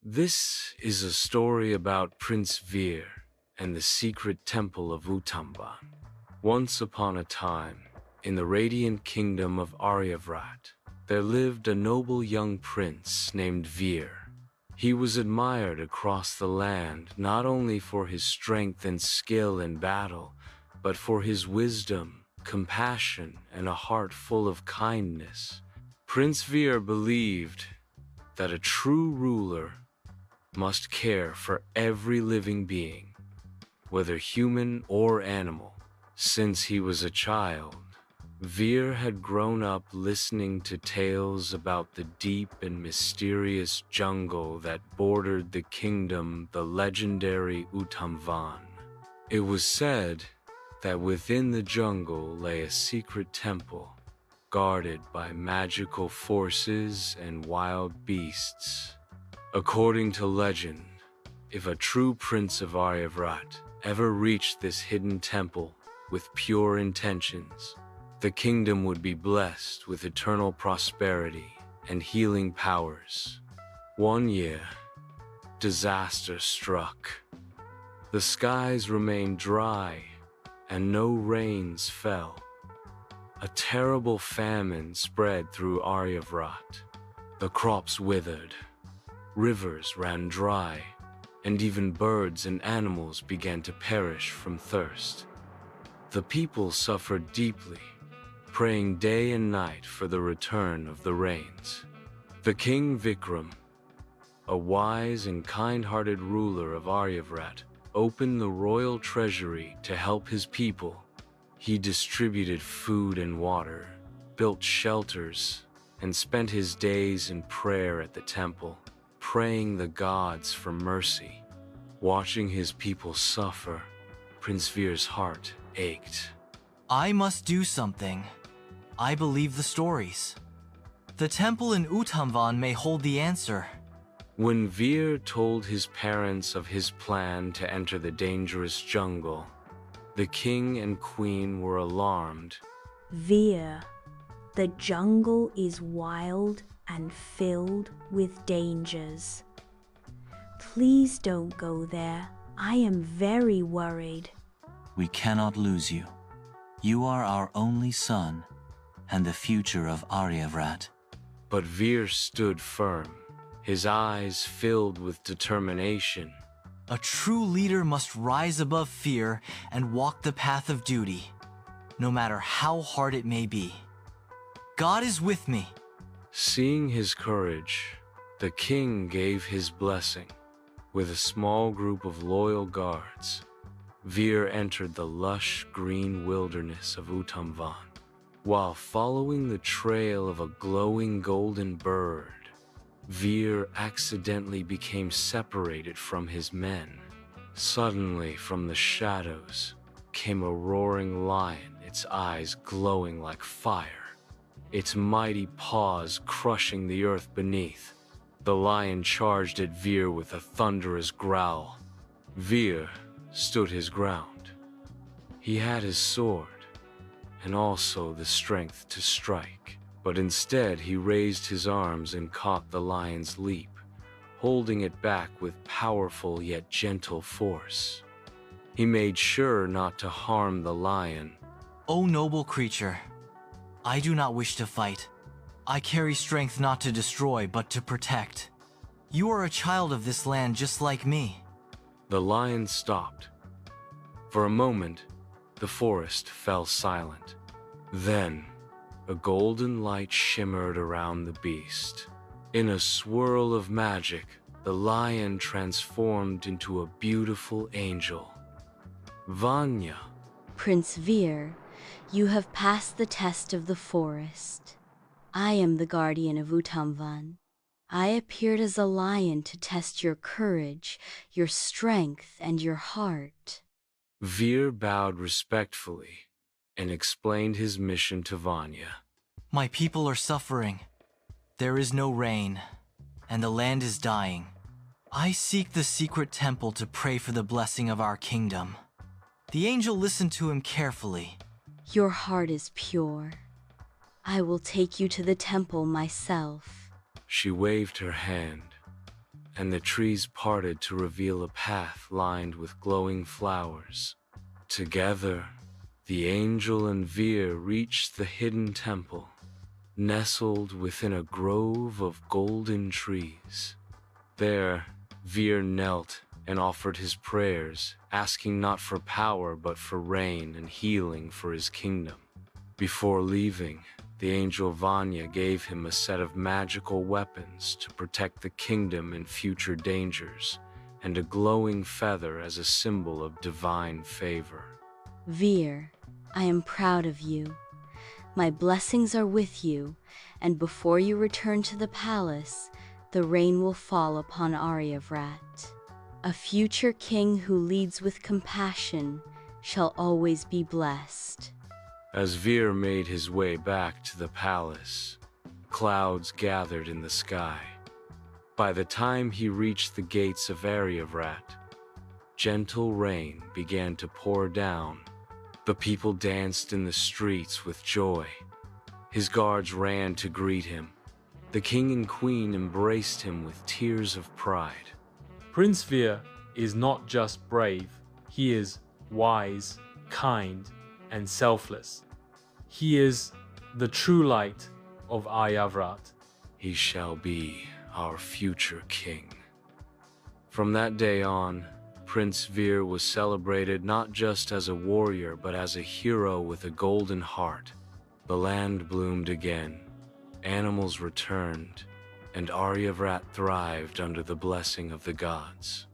This is a story about Prince Veer and the secret temple of Uttamvan. Once upon a time, in the radiant kingdom of Aryavrat, there lived a noble young prince named Veer. He was admired across the land not only for his strength and skill in battle, but for his wisdom, compassion, and a heart full of kindness. Prince Veer believed that a true ruler must care for every living being, whether human or animal. Since he was a child, Veer had grown up listening to tales about the deep and mysterious jungle that bordered the kingdom, the legendary Uttamvan. It was said that within the jungle lay a secret temple, guarded by magical forces and wild beasts. According to legend, if a true prince of Aryavrat ever reached this hidden temple with pure intentions, the kingdom would be blessed with eternal prosperity and healing powers. One year, disaster struck. The skies remained dry and no rains fell. A terrible famine spread through Aryavrat. The crops withered, rivers ran dry, and even birds and animals began to perish from thirst. The people suffered deeply, praying day and night for the return of the rains. The king Vikram, a wise and kind-hearted ruler of Aryavrat, opened the royal treasury to help his people. He distributed food and water, built shelters, and spent his days in prayer at the temple, praying the gods for mercy. Watching his people suffer, Prince Veer's heart ached. I must do something. I believe the stories. The temple in Uttamvan may hold the answer. When Veer told his parents of his plan to enter the dangerous jungle, the king and queen were alarmed. Veer, the jungle is wild and filled with dangers. Please don't go there. I am very worried. We cannot lose you. You are our only son and the future of Aryavrat. But Veer stood firm, his eyes filled with determination. A true leader must rise above fear and walk the path of duty, no matter how hard it may be. God is with me. Seeing his courage, the king gave his blessing. With a small group of loyal guards, Veer entered the lush green wilderness of Uttamvan. While following the trail of a glowing golden bird, Veer accidentally became separated from his men. Suddenly, from the shadows, came a roaring lion, its eyes glowing like fire, its mighty paws crushing the earth beneath. The lion charged at Veer with a thunderous growl. Veer stood his ground. He had his sword, and also the strength to strike. But instead he raised his arms and caught the lion's leap, holding it back with powerful yet gentle force. He made sure not to harm the lion. O noble creature, I do not wish to fight. I carry strength not to destroy, but to protect. You are a child of this land just like me. The lion stopped. For a moment, the forest fell silent. Then, a golden light shimmered around the beast. In a swirl of magic, the lion transformed into a beautiful angel. Vanya. Prince Veer, you have passed the test of the forest. I am the guardian of Uttamvan. I appeared as a lion to test your courage, your strength, and your heart. Veer bowed respectfully and explained his mission to Vanya. My people are suffering. There is no rain, and the land is dying. I seek the secret temple to pray for the blessing of our kingdom. The angel listened to him carefully. Your heart is pure. I will take you to the temple myself. She waved her hand, and the trees parted to reveal a path lined with glowing flowers. Together, the angel and Veer reached the hidden temple, nestled within a grove of golden trees. There, Veer knelt and offered his prayers, asking not for power but for rain and healing for his kingdom. Before leaving, the angel Vanya gave him a set of magical weapons to protect the kingdom in future dangers, and a glowing feather as a symbol of divine favor. Veer, I am proud of you. My blessings are with you, and before you return to the palace, the rain will fall upon Aryavrat. A future king who leads with compassion shall always be blessed. As Veer made his way back to the palace, clouds gathered in the sky. By the time he reached the gates of Aryavrat, gentle rain began to pour down. The people danced in the streets with joy. His guards ran to greet him. The king and queen embraced him with tears of pride. Prince Veer is not just brave, he is wise, kind, and selfless. He is the true light of Aryavrat. He shall be our future king. From that day on, Prince Veer was celebrated not just as a warrior but as a hero with a golden heart. The land bloomed again, animals returned, and Aryavrat thrived under the blessing of the gods.